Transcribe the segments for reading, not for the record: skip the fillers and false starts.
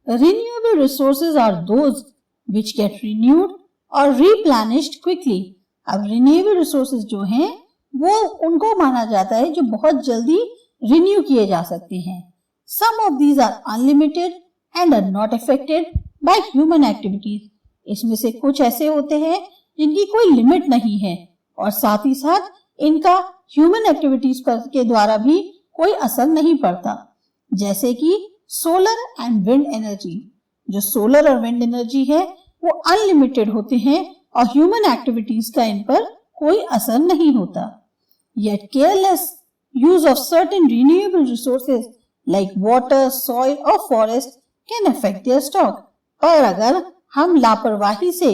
Renewable resources are those which get renewed or replenished quickly. अब renewable resources जो हैं वो उनको माना जाता है जो बहुत जल्दी renew किए जा सकते हैं. Some of these are unlimited and are not affected by human activities. इसमें से कुछ ऐसे होते हैं जिनकी कोई लिमिट नहीं है और साथ ही साथ इनका ह्यूमन एक्टिविटीज के द्वारा भी कोई असर नहीं पड़ता. जैसे कि सोलर एंड विंड एनर्जी. जो सोलर और विंड एनर्जी है वो अनलिमिटेड होते हैं और ह्यूमन एक्टिविटीज का इन पर कोई असर नहीं होता. Yet careless use of certain renewable resources like water, soil or forest can affect their stock. पर अगर हम लापरवाही से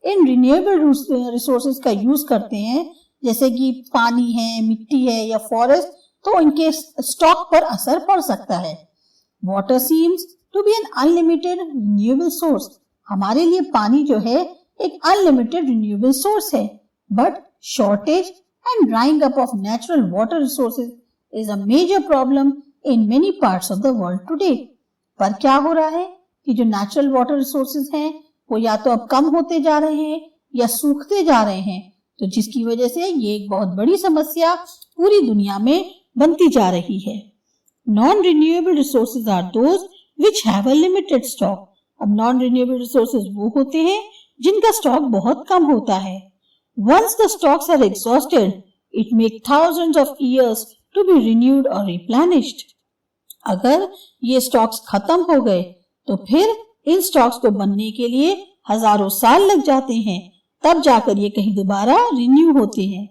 इन रिन्यूएबल रिसोर्सेज का यूज करते हैं जैसे कि पानी है, मिट्टी है या फॉरेस्ट, तो इनके स्टॉक पर असर पड़ सकता है. Water seems to be an unlimited renewable source. हमारे लिए पानी जो है एक अनलिमिटेड रिन्यूएबल सोर्स है, but shortage and drying up of natural water resources is a major problem in many parts of the world today. पर क्या हो रहा है कि जो नेचुरल वाटर रिसोर्सेज हैं वो या तो अब कम होते जा रहे हैं या सूखते जा रहे हैं, तो जिसकी वजह से ये एक बहुत बड़ी समस्या पूरी दुनिया में बनती जा रही है. Non renewable resources are those which have a limited stock. अब नॉन रिन्यूएबल रिसोर्सेज वो होते हैं जिनका स्टॉक बहुत कम होता है. Once the stocks are exhausted it make thousands of years to be renewed और रिप्लेनिश्ड. अगर ये स्टॉक्स खत्म हो गए तो फिर इन स्टॉक्स को बनने के लिए हजारों साल लग जाते हैं, तब जाकर ये कहीं दोबारा रिन्यू होते हैं.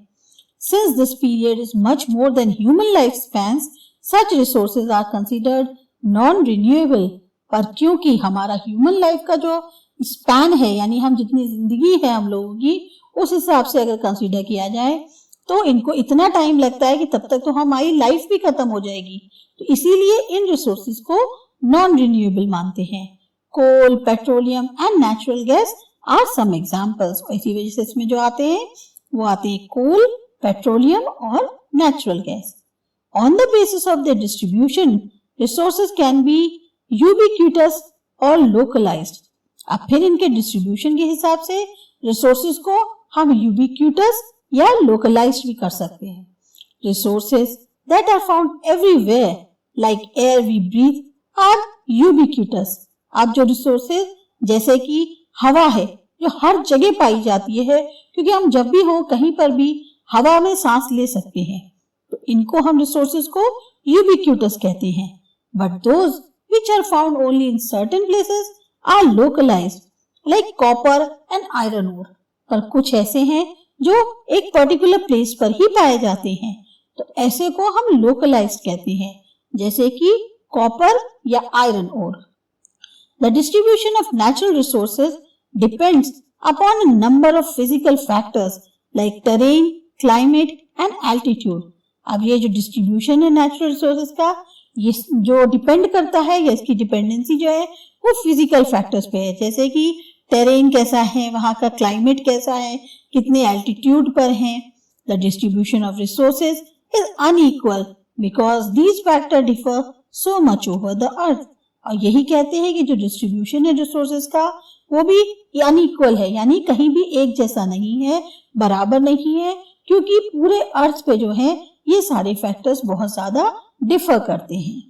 Since this period is much more than human lifespans, such resources are considered non-renewable. पर क्योंकि हमारा ह्यूमन लाइफ का जो स्पैन है यानी हम जितनी जिंदगी है हम लोगों की उस हिसाब से अगर कंसीडर किया जाए तो इनको इतना टाइम लगता है कि तब तक तो हमारी लाइफ भी खत्म हो जाएगी. तो इसीलिए इन रिसोर्सेज को नॉन रिन्यूएबल मानते हैं. Coal, petroleum and natural gas are some examples. और इसी वजह से इसमें जो आते हैं वो आते हैं कोल, पेट्रोलियम और natural gas. On the basis of the distribution resources can be ubiquitous और लोकलाइज्ड. अब फिर इनके डिस्ट्रीब्यूशन के हिसाब से रिसोर्सेज को हम यूबिक्यूटस या लोकलाइज्ड भी कर सकते हैं. Resources that are found everywhere like air we breathe are ubiquitous. अब जो रिसोर्सेज जैसे कि हवा है जो हर जगह पाई जाती है क्योंकि हम जब भी हो कहीं पर भी हवा में सांस ले सकते हैं, तो इनको हम रिसोर्सेज को यूबिक्यूटस कहते हैं. But those which are found only in certain places are localized like copper and iron ore. पर कुछ ऐसे हैं जो एक पर्टिकुलर प्लेस पर ही पाए जाते हैं, तो ऐसे को हम लोकलाइज्ड कहते हैं जैसे कि कॉपर या iron ore. The distribution of natural resources depends upon a number of physical factors like terrain, climate and altitude. अब ये जो डिस्ट्रीब्यूशन है नेचुरल रिसोर्सेज का ये जो डिपेंड करता है या इसकी डिपेंडेंसी जो है वो फिजिकल फैक्टर्स पे है, जैसे कि टेरेन कैसा है, वहाँ का क्लाइमेट कैसा है, कितने एल्टीट्यूड पर है. The distribution of resources is unequal because these factor differ so much over the earth. और यही कहते हैं कि जो डिस्ट्रीब्यूशन है रिसोर्सेज का वो भी अनइक्वल है, यानी कहीं भी एक जैसा नहीं है, बराबर नहीं है, क्योंकि पूरे अर्थ पे जो है ये सारे फैक्टर्स बहुत ज्यादा डिफर करते हैं.